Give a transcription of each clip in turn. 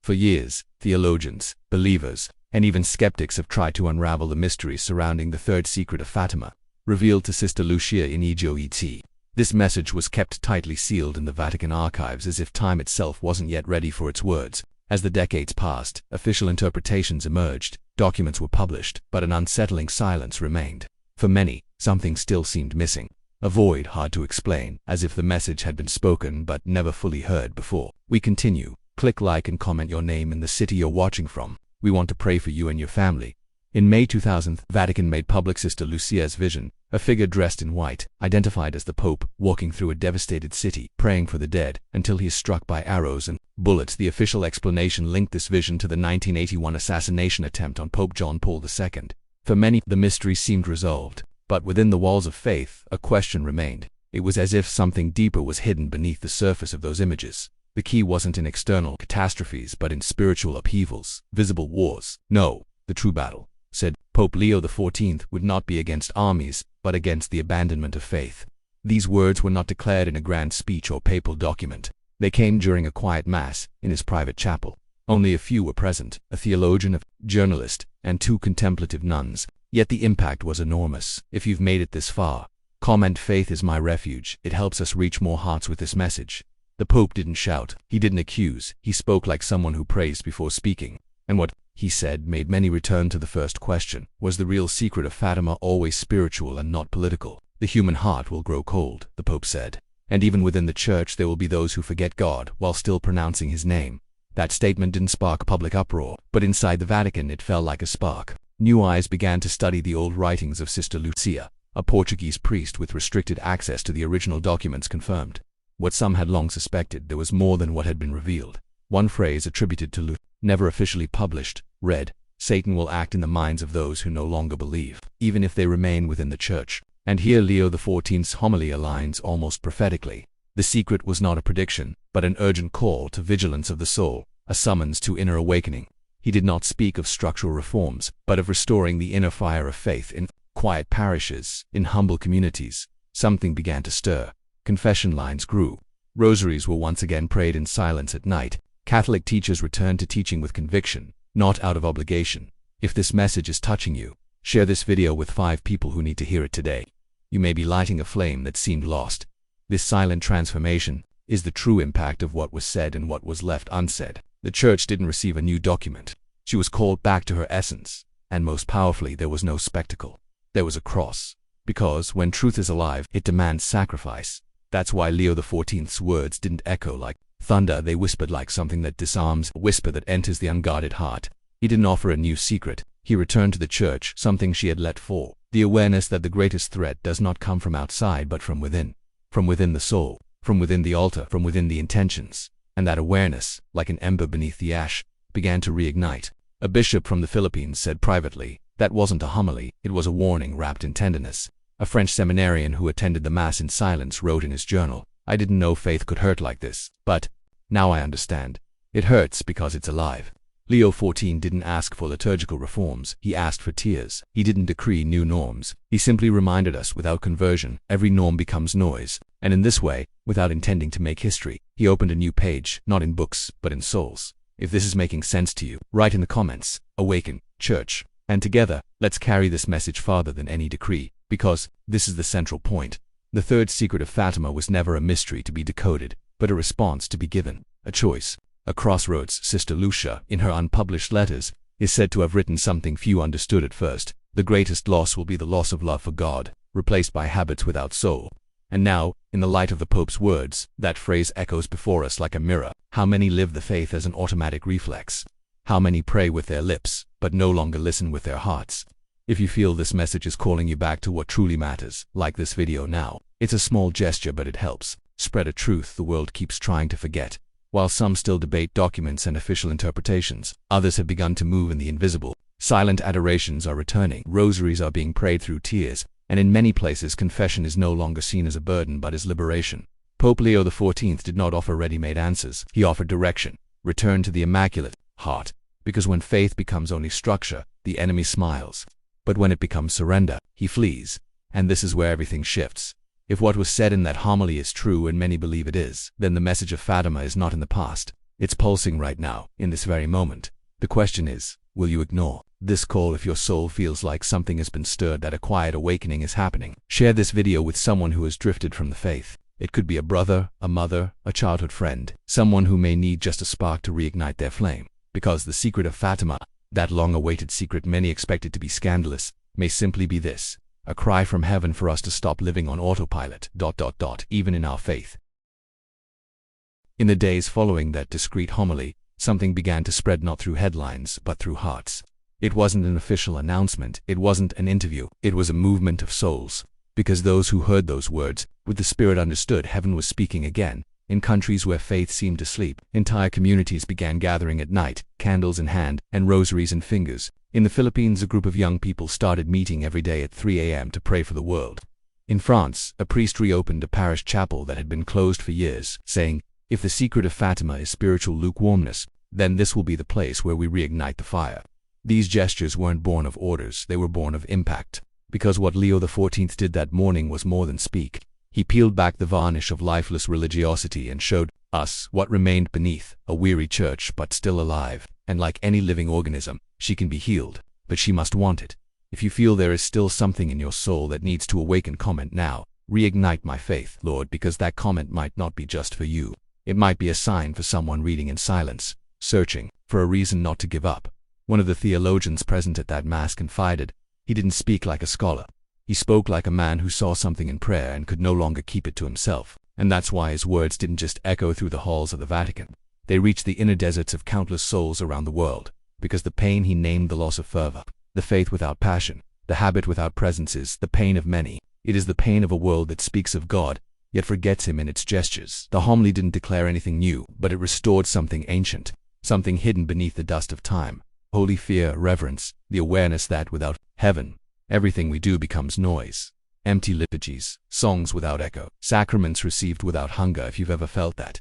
For years, theologians, believers, and even skeptics have tried to unravel the mysteries surrounding the Third Secret of Fatima, revealed to Sister Lucia in Egypt. This message was kept tightly sealed in the Vatican archives as if time itself wasn't yet ready for its words. As the decades passed, official interpretations emerged, documents were published, but an unsettling silence remained. For many, something still seemed missing. A void hard to explain, as if the message had been spoken but never fully heard before. We continue. Click like and comment your name and the city you're watching from. We want to pray for you and your family. In May 2000, Vatican made public Sister Lucia's vision, a figure dressed in white, identified as the Pope, walking through a devastated city, praying for the dead, until he is struck by arrows and bullets. The official explanation linked this vision to the 1981 assassination attempt on Pope John Paul II. For many, the mystery seemed resolved, but within the walls of faith, a question remained. It was as if something deeper was hidden beneath the surface of those images. The key wasn't in external catastrophes but in spiritual upheavals, visible wars. No, the true battle, said Pope Leo XIV, would not be against armies, but against the abandonment of faith. These words were not declared in a grand speech or papal document. They came during a quiet mass, in his private chapel. Only a few were present, a theologian, a journalist, and 2 contemplative nuns. Yet the impact was enormous. If you've made it this far, comment "Faith is my refuge." It helps us reach more hearts with this message. The Pope didn't shout, he didn't accuse, he spoke like someone who prays before speaking. And what he said made many return to the first question: was the real secret of Fatima always spiritual and not political? The human heart will grow cold, the Pope said. And even within the Church there will be those who forget God while still pronouncing his name. That statement didn't spark public uproar, but inside the Vatican it fell like a spark. New eyes began to study the old writings of Sister Lucia. A Portuguese priest with restricted access to the original documents confirmed what some had long suspected: there was more than what had been revealed. One phrase attributed to Lucia, never officially published, read, "Satan will act in the minds of those who no longer believe, even if they remain within the Church." And here Leo XIV's homily aligns almost prophetically. The secret was not a prediction, but an urgent call to vigilance of the soul, a summons to inner awakening. He did not speak of structural reforms, but of restoring the inner fire of faith in quiet parishes, in humble communities. Something began to stir. Confession lines grew. Rosaries were once again prayed in silence at night. Catholic teachers returned to teaching with conviction, not out of obligation. If this message is touching you, share this video with 5 people who need to hear it today. You may be lighting a flame that seemed lost. This silent transformation is the true impact of what was said and what was left unsaid. The Church didn't receive a new document. She was called back to her essence. And most powerfully, there was no spectacle. There was a cross. Because when truth is alive, it demands sacrifice. That's why Leo XIV's words didn't echo like thunder, they whispered like something that disarms, a whisper that enters the unguarded heart. He didn't offer a new secret. He returned to the Church something she had let fall: the awareness that the greatest threat does not come from outside but from within. From within the soul, from within the altar, from within the intentions. And that awareness, like an ember beneath the ash, began to reignite. A bishop from the Philippines said privately, that wasn't a homily, it was a warning wrapped in tenderness. A French seminarian who attended the Mass in silence wrote in his journal, "I didn't know faith could hurt like this, but now I understand. It hurts because it's alive." Leo XIV didn't ask for liturgical reforms, he asked for tears. He didn't decree new norms. He simply reminded us, without conversion, every norm becomes noise. And in this way, without intending to make history, he opened a new page, not in books, but in souls. If this is making sense to you, write in the comments, "Awaken, Church." And together, let's carry this message farther than any decree, because this is the central point. The Third Secret of Fatima was never a mystery to be decoded, but a response to be given, a choice, a crossroads. Sister Lucia, in her unpublished letters, is said to have written something few understood at first: the greatest loss will be the loss of love for God, replaced by habits without soul. And now, in the light of the Pope's words, that phrase echoes before us like a mirror. How many live the faith as an automatic reflex? How many pray with their lips, but no longer listen with their hearts? If you feel this message is calling you back to what truly matters, like this video now. It's a small gesture, but it helps. Spread a truth the world keeps trying to forget. While some still debate documents and official interpretations, others have begun to move in the invisible. Silent adorations are returning, rosaries are being prayed through tears, and in many places confession is no longer seen as a burden but as liberation. Pope Leo XIV did not offer ready-made answers. He offered direction. Return to the Immaculate Heart. Because when faith becomes only structure, the enemy smiles. But when it becomes surrender, he flees. And this is where everything shifts. If what was said in that homily is true, and many believe it is, then the message of Fatima is not in the past. It's pulsing right now, in this very moment. The question is, will you ignore this call if your soul feels like something has been stirred, that a quiet awakening is happening? Share this video with someone who has drifted from the faith. It could be a brother, a mother, a childhood friend, someone who may need just a spark to reignite their flame. Because the secret of Fatima, that long-awaited secret many expected to be scandalous, may simply be this: a cry from heaven for us to stop living on autopilot, even in our faith. In the days following that discreet homily, something began to spread, not through headlines, but through hearts. It wasn't an official announcement, it wasn't an interview, it was a movement of souls. Because those who heard those words, with the Spirit, understood heaven was speaking again. In countries where faith seemed to sleep, entire communities began gathering at night, candles in hand, and rosaries in fingers. In the Philippines, a group of young people started meeting every day at 3 a.m. to pray for the world. In France, a priest reopened a parish chapel that had been closed for years, saying, "If the secret of Fatima is spiritual lukewarmness, then this will be the place where we reignite the fire." These gestures weren't born of orders, they were born of impact. Because what Leo XIV did that morning was more than speak. He peeled back the varnish of lifeless religiosity and showed us what remained beneath: a weary church, but still alive. And like any living organism, she can be healed, but she must want it. If you feel there is still something in your soul that needs to awaken, comment now, "Reignite my faith, Lord," because that comment might not be just for you. It might be a sign for someone reading in silence, searching for a reason not to give up. One of the theologians present at that mass confided, he didn't speak like a scholar. He spoke like a man who saw something in prayer and could no longer keep it to himself. And that's why his words didn't just echo through the halls of the Vatican. They reached the inner deserts of countless souls around the world. Because the pain he named the loss of fervor, the faith without passion, the habit without presence, is the pain of many. It is the pain of a world that speaks of God, yet forgets him in its gestures. The homily didn't declare anything new, but it restored something ancient, something hidden beneath the dust of time. Holy fear, reverence, the awareness that without heaven, everything we do becomes noise. Empty liturgies, songs without echo, sacraments received without hunger. If you've ever felt that,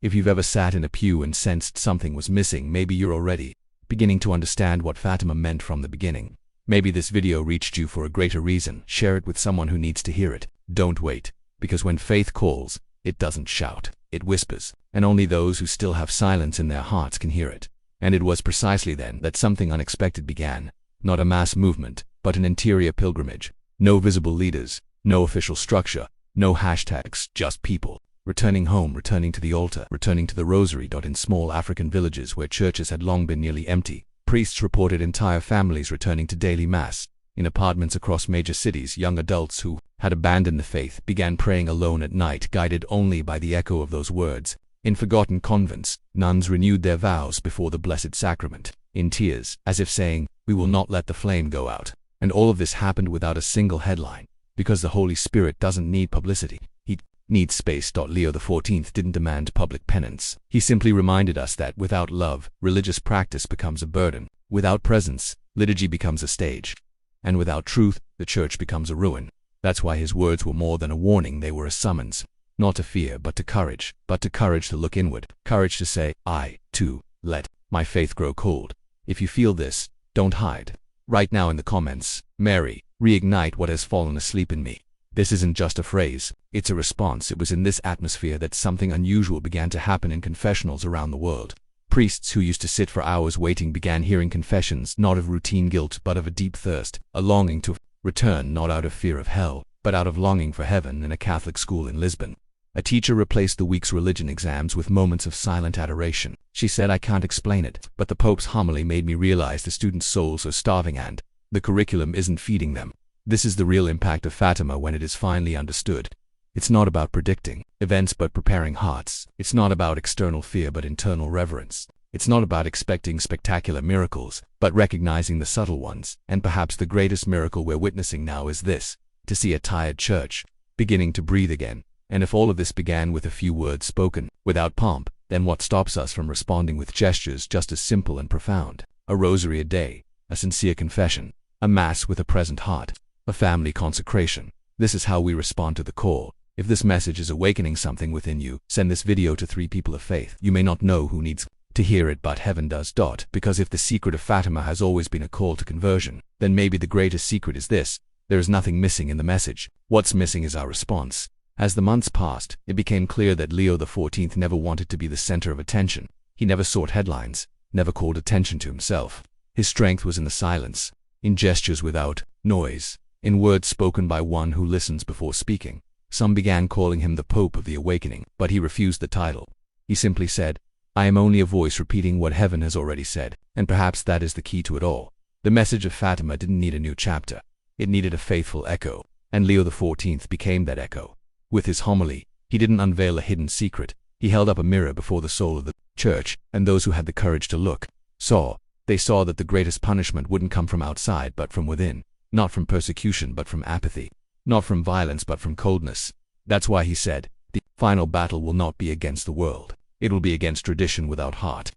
if you've ever sat in a pew and sensed something was missing, maybe you're already beginning to understand what Fatima meant from the beginning. Maybe this video reached you for a greater reason. Share it with someone who needs to hear it. Don't wait, because when faith calls, it doesn't shout, it whispers, and only those who still have silence in their hearts can hear it. And it was precisely then that something unexpected began. Not a mass movement, but an interior pilgrimage. No visible leaders, no official structure, no hashtags, just people. Returning home, returning to the altar, returning to the rosary. In small African villages where churches had long been nearly empty, priests reported entire families returning to daily mass. In apartments across major cities, young adults who had abandoned the faith began praying alone at night, guided only by the echo of those words. In forgotten convents, nuns renewed their vows before the Blessed Sacrament, in tears, as if saying, "We will not let the flame go out." And all of this happened without a single headline, because the Holy Spirit doesn't need publicity. He needs space. Leo XIV didn't demand public penance. He simply reminded us that without love, religious practice becomes a burden. Without presence, liturgy becomes a stage. And without truth, the church becomes a ruin. That's why his words were more than a warning, they were a summons. Not to fear, but to courage. But to courage to look inward. Courage to say, "I, too, let my faith grow cold." If you feel this, don't hide. Write now in the comments, "Mary, reignite what has fallen asleep in me." This isn't just a phrase, it's a response. It was in this atmosphere that something unusual began to happen in confessionals around the world. Priests who used to sit for hours waiting began hearing confessions, not of routine guilt, but of a deep thirst, a longing to return, not out of fear of hell, but out of longing for heaven. In a Catholic school in Lisbon, a teacher replaced the week's religion exams with moments of silent adoration. She said, "I can't explain it, but the Pope's homily made me realize the students' souls are starving and the curriculum isn't feeding them." This is the real impact of Fatima when it is finally understood. It's not about predicting events but preparing hearts. It's not about external fear but internal reverence. It's not about expecting spectacular miracles, but recognizing the subtle ones. And perhaps the greatest miracle we're witnessing now is this: to see a tired church beginning to breathe again. And if all of this began with a few words spoken, without pomp, then what stops us from responding with gestures just as simple and profound? A rosary a day, a sincere confession, a mass with a present heart, a family consecration. This is how we respond to the call. If this message is awakening something within you, send this video to 3 people of faith. You may not know who needs to hear it, but heaven does. Because if the secret of Fatima has always been a call to conversion, then maybe the greatest secret is this: there is nothing missing in the message. What's missing is our response. As the months passed, it became clear that Leo XIV never wanted to be the center of attention. He never sought headlines, never called attention to himself. His strength was in the silence, in gestures without noise, in words spoken by one who listens before speaking. Some began calling him the Pope of the Awakening, but he refused the title. He simply said, "I am only a voice repeating what heaven has already said," and perhaps that is the key to it all. The message of Fatima didn't need a new chapter. It needed a faithful echo, and Leo XIV became that echo. With his homily, he didn't unveil a hidden secret. He held up a mirror before the soul of the church, and those who had the courage to look saw. They saw that the greatest punishment wouldn't come from outside but from within, not from persecution but from apathy, not from violence but from coldness. That's why he said, "The final battle will not be against the world. It will be against tradition without heart."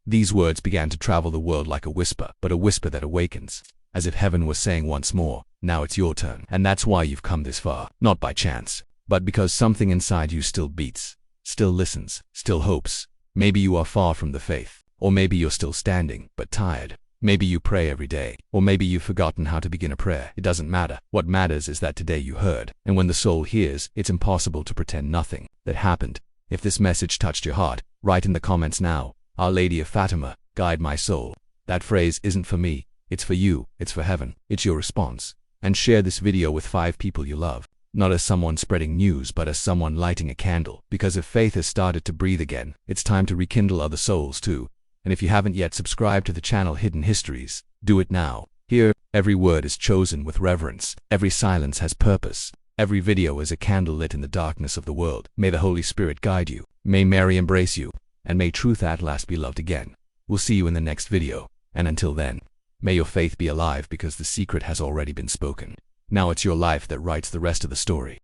These words began to travel the world like a whisper, but a whisper that awakens, as if heaven was saying once more, "Now it's your turn." And that's why you've come this far, not by chance, but because something inside you still beats, still listens, still hopes. Maybe you are far from the faith, or maybe you're still standing, but tired. Maybe you pray every day, or maybe you've forgotten how to begin a prayer. It doesn't matter. What matters is that today you heard. And when the soul hears, it's impossible to pretend nothing that happened. If this message touched your heart, write in the comments now, "Our Lady of Fatima, guide my soul." That phrase isn't for me, it's for you, it's for heaven, it's your response. And share this video with 5 people you love. Not as someone spreading news, but as someone lighting a candle. Because if faith has started to breathe again, it's time to rekindle other souls too. And if you haven't yet subscribed to the channel Hidden Histories, do it now. Here, every word is chosen with reverence. Every silence has purpose. Every video is a candle lit in the darkness of the world. May the Holy Spirit guide you. May Mary embrace you. And may truth at last be loved again. We'll see you in the next video. And until then, may your faith be alive because the secret has already been spoken. Now it's your life that writes the rest of the story.